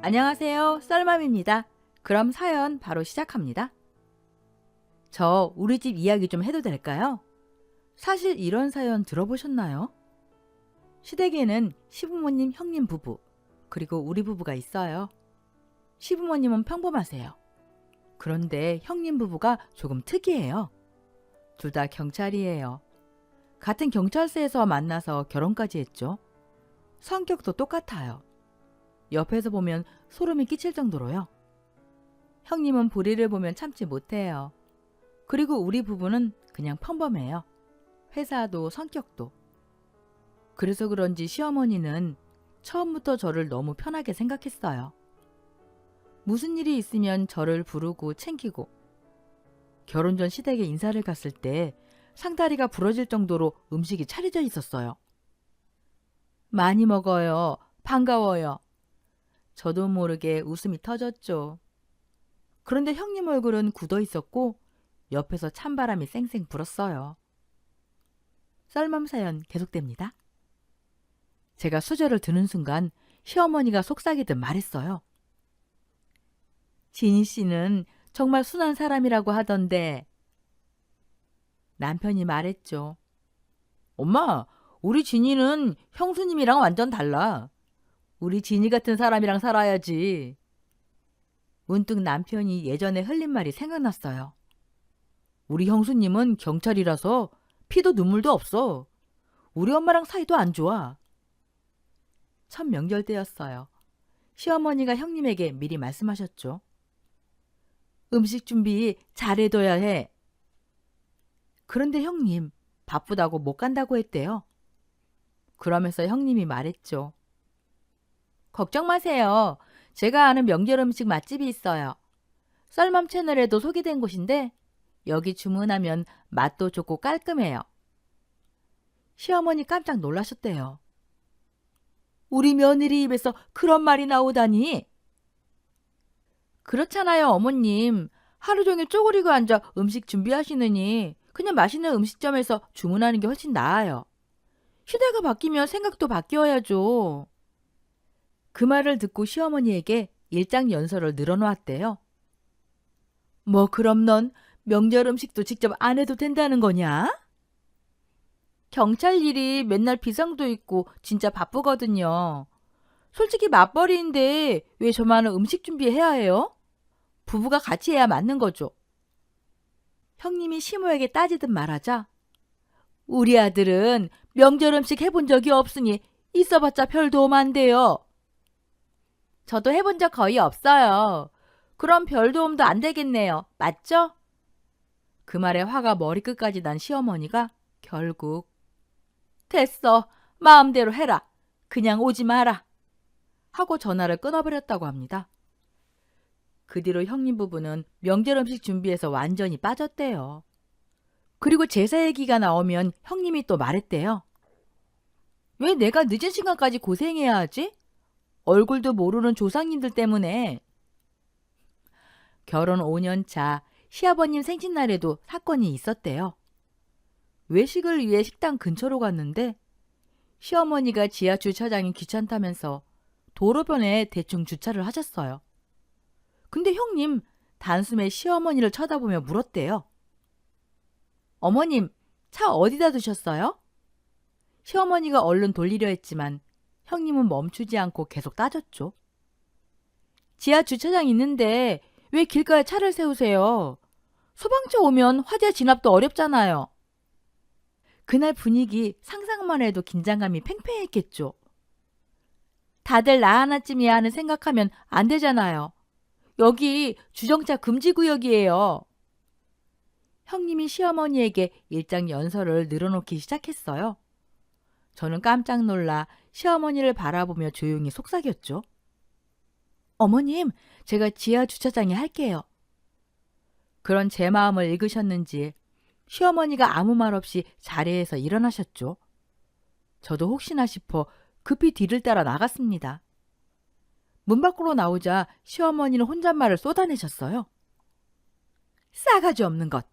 안녕하세요. 썰맘입니다. 그럼 사연 바로 시작합니다. 저 우리 집 이야기 좀 해도 될까요? 사실 이런 사연 들어보셨나요? 시댁에는 시부모님, 형님 부부, 그리고 우리 부부가 있어요. 시부모님은 평범하세요. 그런데 형님 부부가 조금 특이해요. 둘 다 경찰이에요. 같은 경찰서에서 만나서 결혼까지 했죠. 성격도 똑같아요. 옆에서 보면 소름이 끼칠 정도로요. 형님은 보리를 보면 참지 못해요. 그리고 우리 부부는 그냥 평범해요. 회사도 성격도. 그래서 그런지 시어머니는 처음부터 저를 너무 편하게 생각했어요. 무슨 일이 있으면 저를 부르고 챙기고, 결혼 전 시댁에 인사를 갔을 때 상다리가 부러질 정도로 음식이 차려져 있었어요. 많이 먹어요. 반가워요. 저도 모르게 웃음이 터졌죠. 그런데 형님 얼굴은 굳어 있었고 옆에서 찬바람이 쌩쌩 불었어요. 썰맘 사연 계속됩니다. 제가 수저를 드는 순간 시어머니가 속삭이듯 말했어요. 진희 씨는 정말 순한 사람이라고 하던데. 남편이 말했죠. 엄마, 우리 진이는 형수님이랑 완전 달라. 우리 진이 같은 사람이랑 살아야지. 문득 남편이 예전에 흘린 말이 생각났어요. 우리 형수님은 경찰이라서 피도 눈물도 없어. 우리 엄마랑 사이도 안 좋아. 첫 명절 때였어요. 시어머니가 형님에게 미리 말씀하셨죠. 음식 준비 잘해둬야 해. 그런데 형님, 바쁘다고 못 간다고 했대요. 그러면서 형님이 말했죠. 걱정 마세요. 제가 아는 명절 음식 맛집이 있어요. 썰맘 채널에도 소개된 곳인데 여기 주문하면 맛도 좋고 깔끔해요. 시어머니 깜짝 놀라셨대요. 우리 며느리 입에서 그런 말이 나오다니. 그렇잖아요, 어머님. 하루 종일 쪼그리고 앉아 음식 준비하시느니 그냥 맛있는 음식점에서 주문하는 게 훨씬 나아요. 시대가 바뀌면 생각도 바뀌어야죠. 그 말을 듣고 시어머니에게 일장 연설을 늘어놓았대요. 뭐 그럼 넌 명절 음식도 직접 안 해도 된다는 거냐? 경찰 일이 맨날 비상도 있고 진짜 바쁘거든요. 솔직히 맞벌이인데 왜 저만은 음식 준비해야 해요? 부부가 같이 해야 맞는 거죠. 형님이 시모에게 따지듯 말하자 우리 아들은 명절 음식 해본 적이 없으니 있어봤자 별 도움 안 돼요. 저도 해본 적 거의 없어요. 그럼 별 도움도 안 되겠네요. 맞죠? 그 말에 화가 머리끝까지 난 시어머니가 결국 됐어. 마음대로 해라. 그냥 오지 마라. 하고 전화를 끊어버렸다고 합니다. 그 뒤로 형님 부부는 명절 음식 준비해서 완전히 빠졌대요. 그리고 제사 얘기가 나오면 형님이 또 말했대요. 왜 내가 늦은 시간까지 고생해야 하지? 얼굴도 모르는 조상님들 때문에. 결혼 5년 차 시아버님 생신날에도 사건이 있었대요. 외식을 위해 식당 근처로 갔는데 시어머니가 지하 주차장이 귀찮다면서 도로변에 대충 주차를 하셨어요. 근데 형님 단숨에 시어머니를 쳐다보며 물었대요. 어머님, 차 어디다 두셨어요? 시어머니가 얼른 돌리려 했지만 형님은 멈추지 않고 계속 따졌죠. 지하 주차장 있는데 왜 길가에 차를 세우세요? 소방차 오면 화재 진압도 어렵잖아요. 그날 분위기 상상만 해도 긴장감이 팽팽했겠죠. 다들 나 하나쯤이야 하는 생각하면 안 되잖아요. 여기 주정차 금지구역이에요. 형님이 시어머니에게 일장 연설을 늘어놓기 시작했어요. 저는 깜짝 놀라 시어머니를 바라보며 조용히 속삭였죠. 어머님, 제가 지하 주차장에 할게요. 그런 제 마음을 읽으셨는지 시어머니가 아무 말 없이 자리에서 일어나셨죠. 저도 혹시나 싶어 급히 뒤를 따라 나갔습니다. 문 밖으로 나오자 시어머니는 혼잣말을 쏟아내셨어요. 싸가지 없는 것.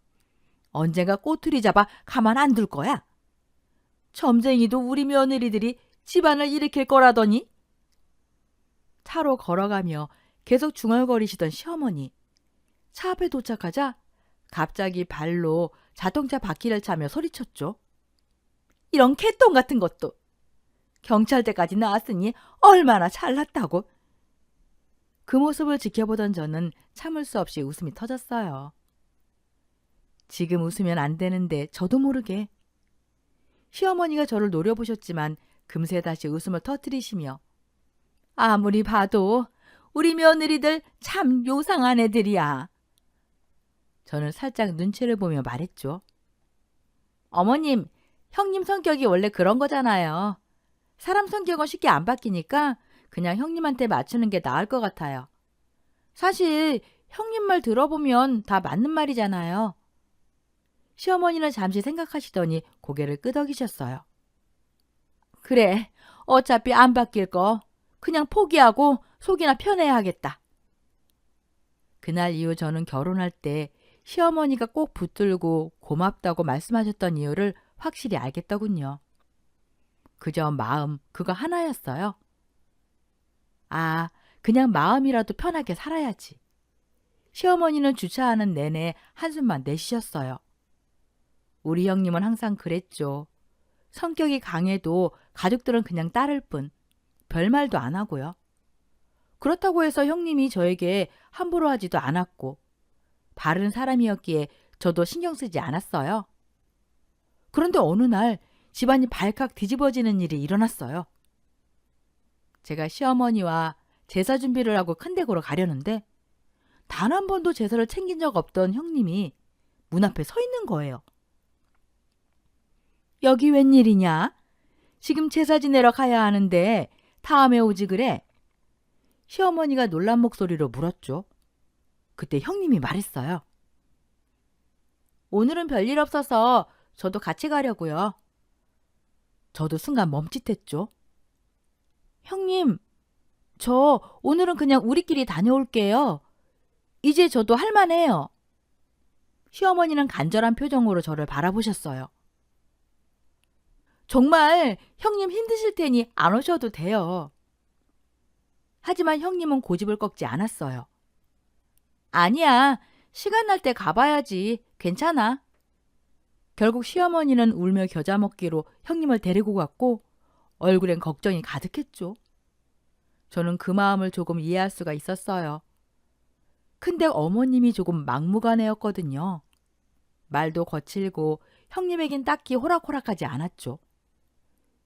언젠가 꼬투리 잡아 가만 안 둘 거야. 점쟁이도 우리 며느리들이 집안을 일으킬 거라더니. 차로 걸어가며 계속 중얼거리시던 시어머니. 차 앞에 도착하자 갑자기 발로 자동차 바퀴를 차며 소리쳤죠. 이런 개똥 같은 것도. 경찰대까지 나왔으니 얼마나 잘났다고. 그 모습을 지켜보던 저는 참을 수 없이 웃음이 터졌어요. 지금 웃으면 안 되는데 저도 모르게. 시어머니가 저를 노려보셨지만 금세 다시 웃음을 터뜨리시며 아무리 봐도 우리 며느리들 참 요상한 애들이야. 저는 살짝 눈치를 보며 말했죠. 어머님, 형님 성격이 원래 그런 거잖아요. 사람 성격은 쉽게 안 바뀌니까 그냥 형님한테 맞추는 게 나을 것 같아요. 사실 형님 말 들어보면 다 맞는 말이잖아요. 시어머니는 잠시 생각하시더니 고개를 끄덕이셨어요. 그래, 어차피 안 바뀔 거 그냥 포기하고 속이나 편해야겠다. 그날 이후 저는 결혼할 때 시어머니가 꼭 붙들고 고맙다고 말씀하셨던 이유를 확실히 알겠더군요. 그저 마음 그거 하나였어요. 아, 그냥 마음이라도 편하게 살아야지. 시어머니는 주차하는 내내 한숨만 내쉬셨어요. 우리 형님은 항상 그랬죠. 성격이 강해도 가족들은 그냥 따를 뿐 별말도 안 하고요. 그렇다고 해서 형님이 저에게 함부로 하지도 않았고 바른 사람이었기에 저도 신경 쓰지 않았어요. 그런데 어느 날 집안이 발칵 뒤집어지는 일이 일어났어요. 제가 시어머니와 제사 준비를 하고 큰 댁으로 가려는데 단 한 번도 제사를 챙긴 적 없던 형님이 문 앞에 서 있는 거예요. 여기 웬일이냐? 지금 제사 지내러 가야 하는데 다음에 오지 그래? 시어머니가 놀란 목소리로 물었죠. 그때 형님이 말했어요. 오늘은 별일 없어서 저도 같이 가려고요. 저도 순간 멈칫했죠. 형님, 저 오늘은 그냥 우리끼리 다녀올게요. 이제 저도 할만해요. 시어머니는 간절한 표정으로 저를 바라보셨어요. 정말 형님 힘드실 테니 안 오셔도 돼요. 하지만 형님은 고집을 꺾지 않았어요. 아니야, 시간 날 때 가봐야지. 괜찮아. 결국 시어머니는 울며 겨자 먹기로 형님을 데리고 갔고 얼굴엔 걱정이 가득했죠. 저는 그 마음을 조금 이해할 수가 있었어요. 근데 어머님이 조금 막무가내였거든요. 말도 거칠고 형님에겐 딱히 호락호락하지 않았죠.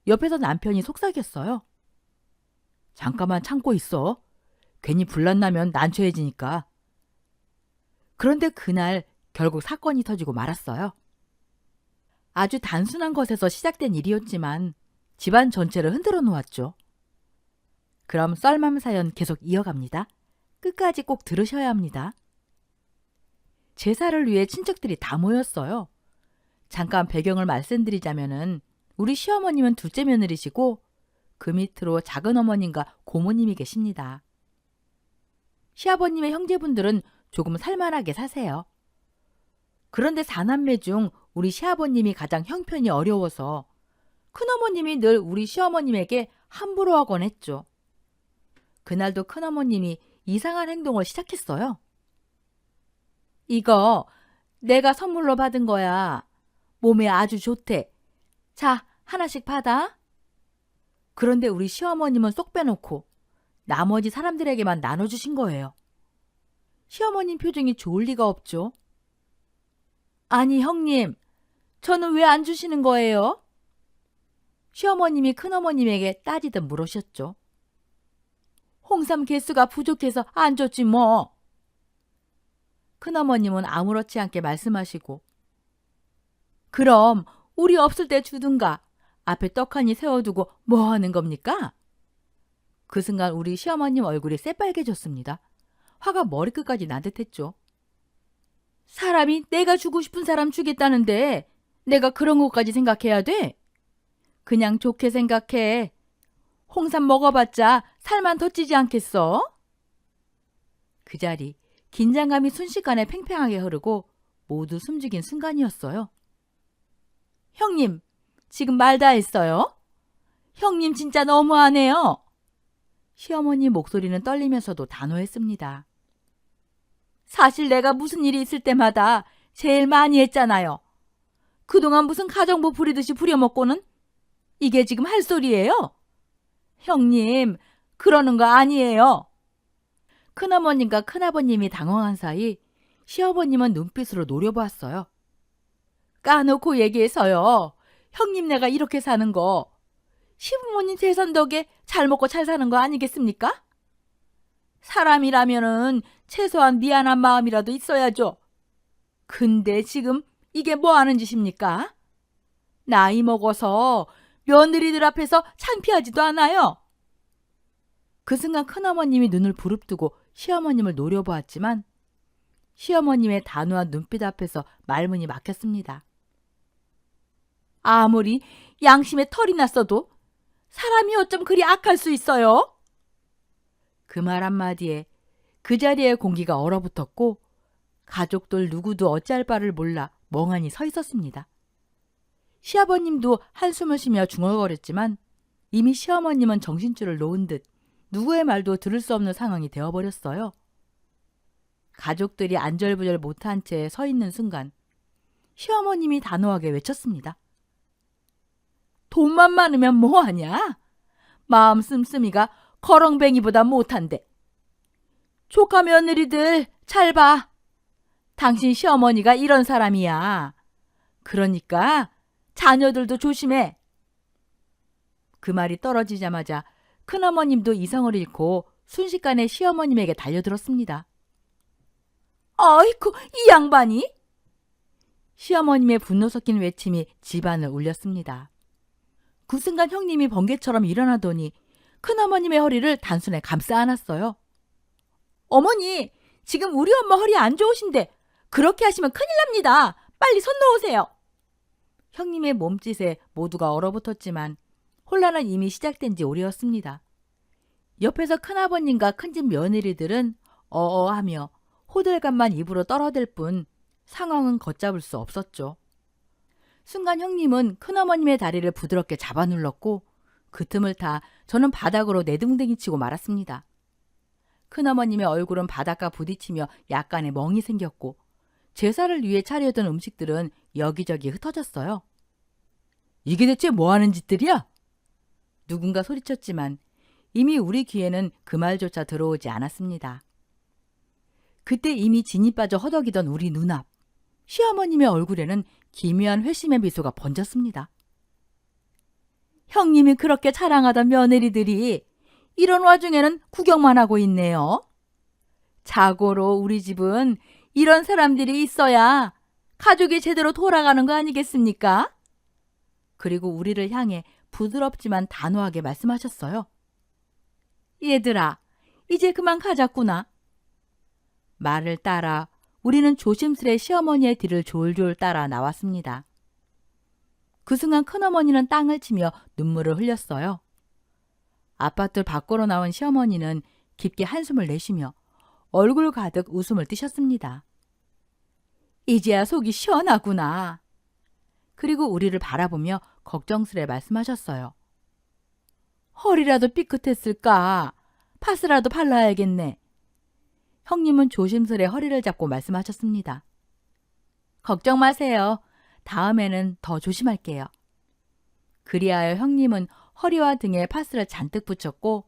옆에서 남편이 속삭였어요. 잠깐만 참고 있어. 괜히 분란나면 난처해지니까. 그런데 그날 결국 사건이 터지고 말았어요. 아주 단순한 것에서 시작된 일이었지만 집안 전체를 흔들어 놓았죠. 그럼 썰맘 사연 계속 이어갑니다. 끝까지 꼭 들으셔야 합니다. 제사를 위해 친척들이 다 모였어요. 잠깐 배경을 말씀드리자면은 우리 시어머님은 둘째 며느리시고 그 밑으로 작은 어머님과 고모님이 계십니다. 시아버님의 형제분들은 조금 살만하게 사세요. 그런데 사남매 중 우리 시아버님이 가장 형편이 어려워서 큰어머님이 늘 우리 시어머님에게 함부로 하곤 했죠. 그날도 큰어머님이 이상한 행동을 시작했어요. 이거 내가 선물로 받은 거야. 몸에 아주 좋대. 자, 하나씩 받아. 그런데 우리 시어머님은 쏙 빼놓고 나머지 사람들에게만 나눠주신 거예요. 시어머님 표정이 좋을 리가 없죠. 아니 형님, 저는 왜 안 주시는 거예요? 시어머님이 큰어머님에게 따지듯 물으셨죠. 홍삼 개수가 부족해서 안 줬지 뭐. 큰어머님은 아무렇지 않게 말씀하시고 그럼 우리 없을 때 주든가. 앞에 떡하니 세워두고 뭐 하는 겁니까? 그 순간 우리 시어머님 얼굴이 새빨개졌습니다. 화가 머리끝까지 난 듯했죠. 사람이 내가 주고 싶은 사람 주겠다는데 내가 그런 것까지 생각해야 돼? 그냥 좋게 생각해. 홍삼 먹어봤자 살만 더 찌지 않겠어? 그 자리 긴장감이 순식간에 팽팽하게 흐르고 모두 숨죽인 순간이었어요. 형님, 지금 말 다 했어요? 형님 진짜 너무하네요. 시어머니 목소리는 떨리면서도 단호했습니다. 사실 내가 무슨 일이 있을 때마다 제일 많이 했잖아요. 그동안 무슨 가정부 부리듯이 부려먹고는 이게 지금 할 소리예요? 형님, 그러는 거 아니에요. 큰어머님과 큰아버님이 당황한 사이 시어머님은 눈빛으로 노려보았어요. 까놓고 얘기해서요. 형님네가 이렇게 사는 거 시부모님 재산 덕에 잘 먹고 잘 사는 거 아니겠습니까? 사람이라면은 최소한 미안한 마음이라도 있어야죠. 근데 지금 이게 뭐 하는 짓입니까? 나이 먹어서 며느리들 앞에서 창피하지도 않아요. 그 순간 큰어머님이 눈을 부릅뜨고 시어머님을 노려보았지만 시어머님의 단호한 눈빛 앞에서 말문이 막혔습니다. 아무리 양심에 털이 났어도 사람이 어쩜 그리 악할 수 있어요? 그 말 한마디에 그 자리의 공기가 얼어붙었고 가족들 누구도 어찌할 바를 몰라 멍하니 서 있었습니다. 시아버님도 한숨을 쉬며 중얼거렸지만 이미 시어머님은 정신줄을 놓은 듯 누구의 말도 들을 수 없는 상황이 되어버렸어요. 가족들이 안절부절 못한 채 서 있는 순간 시어머님이 단호하게 외쳤습니다. 돈만 많으면 뭐하냐? 마음 씀씀이가 거렁뱅이보다 못한데. 조카 며느리들 잘 봐. 당신 시어머니가 이런 사람이야. 그러니까 자녀들도 조심해. 그 말이 떨어지자마자 큰어머님도 이성을 잃고 순식간에 시어머님에게 달려들었습니다. 아이고, 이 양반이! 시어머님의 분노 섞인 외침이 집안을 울렸습니다. 그 순간 형님이 번개처럼 일어나더니 큰어머님의 허리를 단순에 감싸 안았어요. 어머니, 지금 우리 엄마 허리 안 좋으신데 그렇게 하시면 큰일 납니다. 빨리 손 놓으세요. 형님의 몸짓에 모두가 얼어붙었지만 혼란은 이미 시작된 지 오래였습니다. 옆에서 큰아버님과 큰집 며느리들은 어어하며 호들갑만 입으로 떨어댈 뿐 상황은 걷잡을 수 없었죠. 순간 형님은 큰어머님의 다리를 부드럽게 잡아 눌렀고 그 틈을 타 저는 바닥으로 내둥댕이 치고 말았습니다. 큰어머님의 얼굴은 바닥과 부딪히며 약간의 멍이 생겼고 제사를 위해 차려둔 음식들은 여기저기 흩어졌어요. 이게 대체 뭐하는 짓들이야? 누군가 소리쳤지만 이미 우리 귀에는 그 말조차 들어오지 않았습니다. 그때 이미 진이 빠져 허덕이던 우리 눈앞, 시어머님의 얼굴에는 기묘한 회심의 미소가 번졌습니다. 형님이 그렇게 자랑하던 며느리들이 이런 와중에는 구경만 하고 있네요. 자고로 우리 집은 이런 사람들이 있어야 가족이 제대로 돌아가는 거 아니겠습니까? 그리고 우리를 향해 부드럽지만 단호하게 말씀하셨어요. 얘들아, 이제 그만 가자꾸나. 말을 따라 우리는 조심스레 시어머니의 뒤를 졸졸 따라 나왔습니다. 그 순간 큰어머니는 땅을 치며 눈물을 흘렸어요. 아파트 밖으로 나온 시어머니는 깊게 한숨을 내쉬며 얼굴 가득 웃음을 띠셨습니다. 이제야 속이 시원하구나. 그리고 우리를 바라보며 걱정스레 말씀하셨어요. 허리라도 삐끗했을까? 파스라도 발라야겠네. 형님은 조심스레 허리를 잡고 말씀하셨습니다. 걱정 마세요. 다음에는 더 조심할게요. 그리하여 형님은 허리와 등에 파스를 잔뜩 붙였고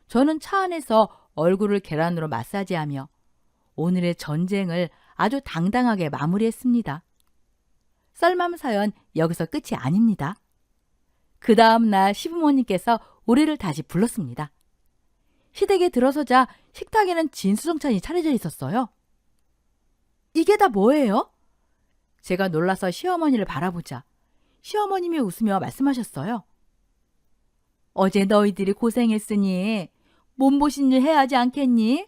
저는 차 안에서 얼굴을 계란으로 마사지하며 오늘의 전쟁을 아주 당당하게 마무리했습니다. 썰맘 사연 여기서 끝이 아닙니다. 그 다음 날 시부모님께서 우리를 다시 불렀습니다. 시댁에 들어서자 식탁에는 진수성찬이 차려져 있었어요. 이게 다 뭐예요? 제가 놀라서 시어머니를 바라보자 시어머님이 웃으며 말씀하셨어요. 어제 너희들이 고생했으니 몸보신 일 해야지 않겠니?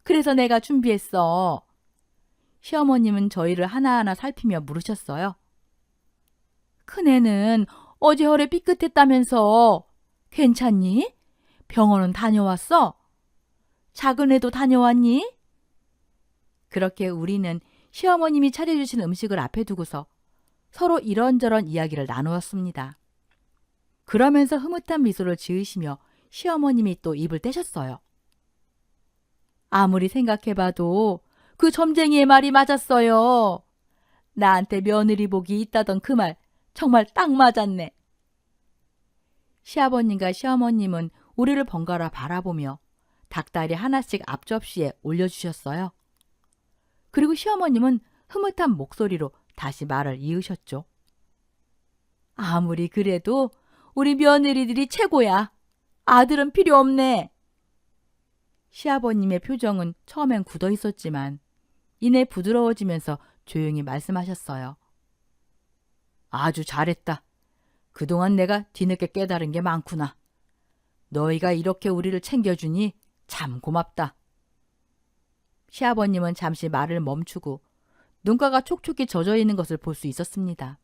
그래서 내가 준비했어. 시어머님은 저희를 하나하나 살피며 물으셨어요. 큰애는 어제 허리 삐끗했다면서 괜찮니? 병원은 다녀왔어? 작은 애도 다녀왔니? 그렇게 우리는 시어머님이 차려주신 음식을 앞에 두고서 서로 이런저런 이야기를 나누었습니다. 그러면서 흐뭇한 미소를 지으시며 시어머님이 또 입을 떼셨어요. 아무리 생각해봐도 그 점쟁이의 말이 맞았어요. 나한테 며느리 복이 있다던 그 말 정말 딱 맞았네. 시아버님과 시어머님은 우리를 번갈아 바라보며 닭다리 하나씩 앞접시에 올려주셨어요. 그리고 시어머님은 흐뭇한 목소리로 다시 말을 이으셨죠. 아무리 그래도 우리 며느리들이 최고야. 아들은 필요 없네. 시아버님의 표정은 처음엔 굳어 있었지만 이내 부드러워지면서 조용히 말씀하셨어요. 아주 잘했다. 그동안 내가 뒤늦게 깨달은 게 많구나. 너희가 이렇게 우리를 챙겨주니 참 고맙다. 시아버님은 잠시 말을 멈추고 눈가가 촉촉히 젖어 있는 것을 볼 수 있었습니다.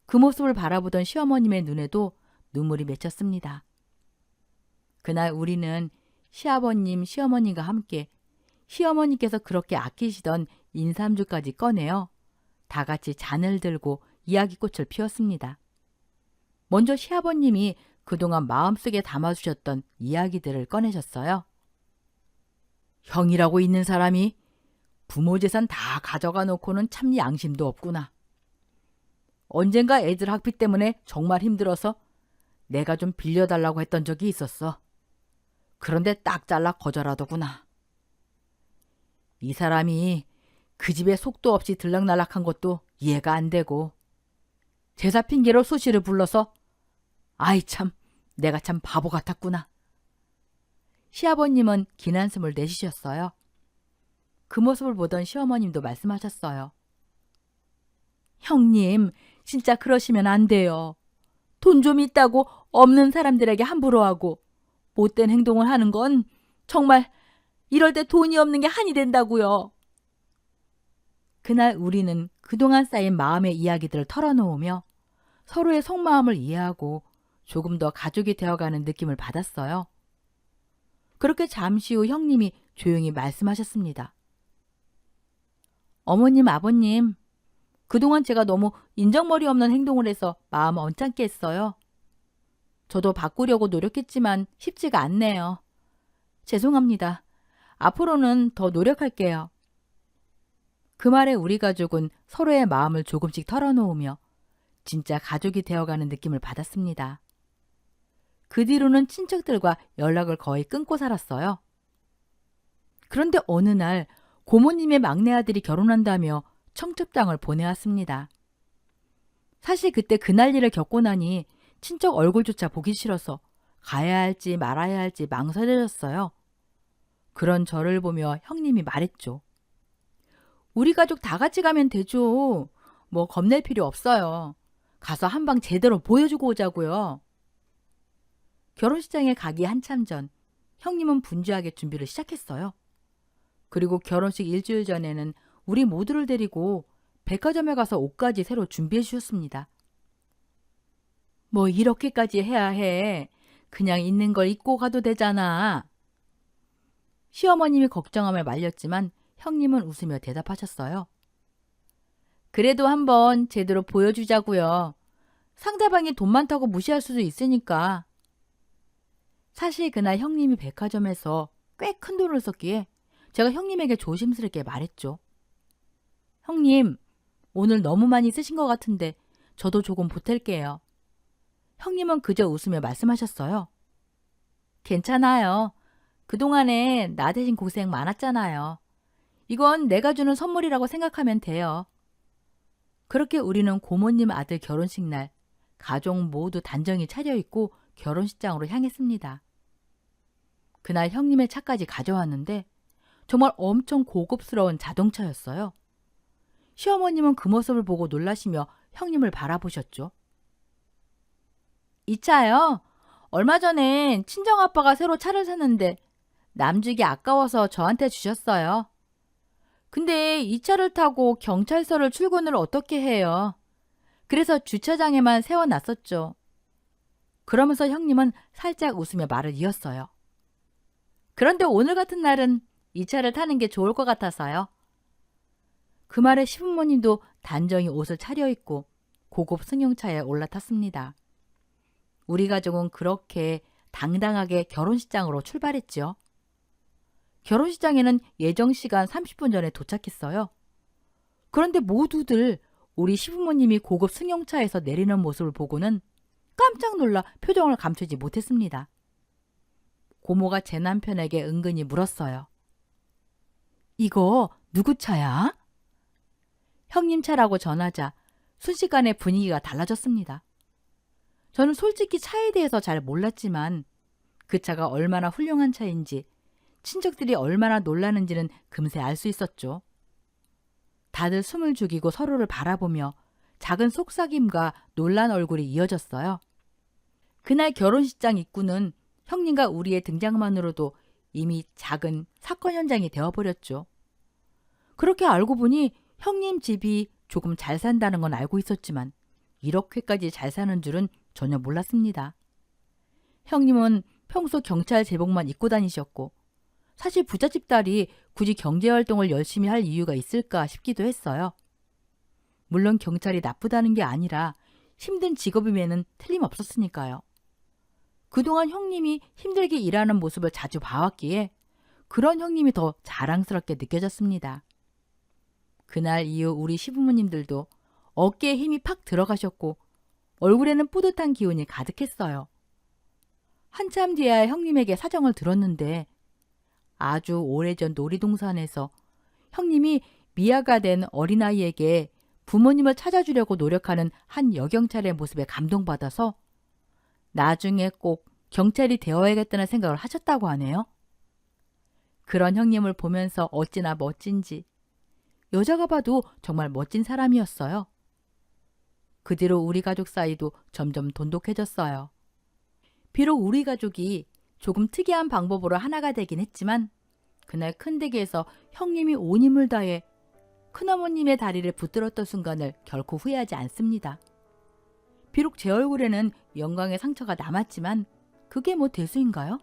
그 모습을 바라보던 시어머님의 눈에도 눈물이 맺혔습니다. 그날 우리는 시아버님, 시어머님과 함께 시어머니께서 그렇게 아끼시던 인삼주까지 꺼내어 다 같이 잔을 들고 이야기꽃을 피웠습니다. 먼저 시아버님이 그동안 마음속에 담아주셨던 이야기들을 꺼내셨어요. 형이라고 있는 사람이 부모 재산 다 가져가 놓고는 참 양심도 없구나. 언젠가 애들 학비 때문에 정말 힘들어서 내가 좀 빌려달라고 했던 적이 있었어. 그런데 딱 잘라 거절하더구나. 이 사람이 그 집에 속도 없이 들락날락한 것도 이해가 안 되고 제사 핑계로 수시를 불러서 아이 참 내가 참 바보 같았구나. 시아버님은 긴 한숨을 내쉬셨어요. 그 모습을 보던 시어머님도 말씀하셨어요. 형님 진짜 그러시면 안 돼요. 돈 좀 있다고 없는 사람들에게 함부로 하고 못된 행동을 하는 건 정말 이럴 때 돈이 없는 게 한이 된다고요. 그날 우리는 그동안 쌓인 마음의 이야기들을 털어놓으며 서로의 속마음을 이해하고 조금 더 가족이 되어가는 느낌을 받았어요. 그렇게 잠시 후 형님이 조용히 말씀하셨습니다. 어머님, 아버님, 그동안 제가 너무 인정머리 없는 행동을 해서 마음 언짢게 했어요. 저도 바꾸려고 노력했지만 쉽지가 않네요. 죄송합니다. 앞으로는 더 노력할게요. 그 말에 우리 가족은 서로의 마음을 조금씩 털어놓으며 진짜 가족이 되어가는 느낌을 받았습니다. 그 뒤로는 친척들과 연락을 거의 끊고 살았어요. 그런데 어느 날 고모님의 막내 아들이 결혼한다며 청첩장을 보내왔습니다. 사실 그때 그 난리를 겪고 나니 친척 얼굴조차 보기 싫어서 가야 할지 말아야 할지 망설여졌어요. 그런 저를 보며 형님이 말했죠. 우리 가족 다 같이 가면 되죠. 뭐 겁낼 필요 없어요. 가서 한방 제대로 보여주고 오자고요. 결혼식장에 가기 한참 전 형님은 분주하게 준비를 시작했어요. 그리고 결혼식 일주일 전에는 우리 모두를 데리고 백화점에 가서 옷까지 새로 준비해 주셨습니다. 뭐 이렇게까지 해야 해. 그냥 있는 걸 입고 가도 되잖아. 시어머님이 걱정함을 말렸지만 형님은 웃으며 대답하셨어요. 그래도 한번 제대로 보여주자고요. 상대방이 돈 많다고 무시할 수도 있으니까. 사실 그날 형님이 백화점에서 꽤 큰 돈을 썼기에 제가 형님에게 조심스럽게 말했죠. 형님, 오늘 너무 많이 쓰신 것 같은데 저도 조금 보탤게요. 형님은 그저 웃으며 말씀하셨어요. 괜찮아요. 그동안에 나 대신 고생 많았잖아요. 이건 내가 주는 선물이라고 생각하면 돼요. 그렇게 우리는 고모님 아들 결혼식 날 가족 모두 단정히 차려입고 결혼식장으로 향했습니다. 그날 형님의 차까지 가져왔는데 정말 엄청 고급스러운 자동차였어요. 시어머님은 그 모습을 보고 놀라시며 형님을 바라보셨죠. 이 차요? 얼마 전에 친정아빠가 새로 차를 샀는데 남주기 아까워서 저한테 주셨어요. 근데 이 차를 타고 경찰서를 출근을 어떻게 해요? 그래서 주차장에만 세워놨었죠. 그러면서 형님은 살짝 웃으며 말을 이었어요. 그런데 오늘 같은 날은 이 차를 타는 게 좋을 것 같아서요. 그 말에 시부모님도 단정히 옷을 차려입고 고급 승용차에 올라탔습니다. 우리 가족은 그렇게 당당하게 결혼식장으로 출발했죠. 결혼식장에는 예정 시간 30분 전에 도착했어요. 그런데 모두들 우리 시부모님이 고급 승용차에서 내리는 모습을 보고는 깜짝 놀라 표정을 감추지 못했습니다. 고모가 제 남편에게 은근히 물었어요. 이거 누구 차야? 형님 차라고 전하자 순식간에 분위기가 달라졌습니다. 저는 솔직히 차에 대해서 잘 몰랐지만 그 차가 얼마나 훌륭한 차인지 친척들이 얼마나 놀라는지는 금세 알 수 있었죠. 다들 숨을 죽이고 서로를 바라보며 작은 속삭임과 놀란 얼굴이 이어졌어요. 그날 결혼식장 입구는 형님과 우리의 등장만으로도 이미 작은 사건 현장이 되어버렸죠. 그렇게 알고 보니 형님 집이 조금 잘 산다는 건 알고 있었지만 이렇게까지 잘 사는 줄은 전혀 몰랐습니다. 형님은 평소 경찰 제복만 입고 다니셨고 사실 부잣집 딸이 굳이 경제활동을 열심히 할 이유가 있을까 싶기도 했어요. 물론 경찰이 나쁘다는 게 아니라 힘든 직업임에는 틀림없었으니까요. 그동안 형님이 힘들게 일하는 모습을 자주 봐왔기에 그런 형님이 더 자랑스럽게 느껴졌습니다. 그날 이후 우리 시부모님들도 어깨에 힘이 팍 들어가셨고 얼굴에는 뿌듯한 기운이 가득했어요. 한참 뒤에야 형님에게 사정을 들었는데 아주 오래전 놀이동산에서 형님이 미아가 된 어린아이에게 부모님을 찾아주려고 노력하는 한 여경찰의 모습에 감동받아서 나중에 꼭 경찰이 되어야겠다는 생각을 하셨다고 하네요. 그런 형님을 보면서 어찌나 멋진지 여자가 봐도 정말 멋진 사람이었어요. 그 뒤로 우리 가족 사이도 점점 돈독해졌어요. 비록 우리 가족이 조금 특이한 방법으로 하나가 되긴 했지만 그날 큰 댁에서 형님이 온 힘을 다해 큰어머님의 다리를 붙들었던 순간을 결코 후회하지 않습니다. 비록 제 얼굴에는 영광의 상처가 남았지만 그게 뭐 대수인가요?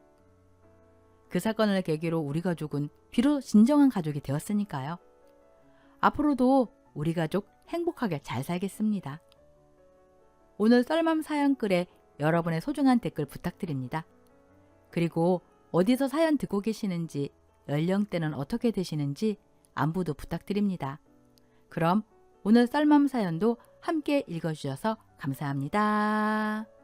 그 사건을 계기로 우리 가족은 비로소 진정한 가족이 되었으니까요. 앞으로도 우리 가족 행복하게 잘 살겠습니다. 오늘 썰맘 사연글에 여러분의 소중한 댓글 부탁드립니다. 그리고 어디서 사연 듣고 계시는지, 연령대는 어떻게 되시는지 안부도 부탁드립니다. 그럼 오늘 썰맘 사연도 함께 읽어주셔서 감사합니다.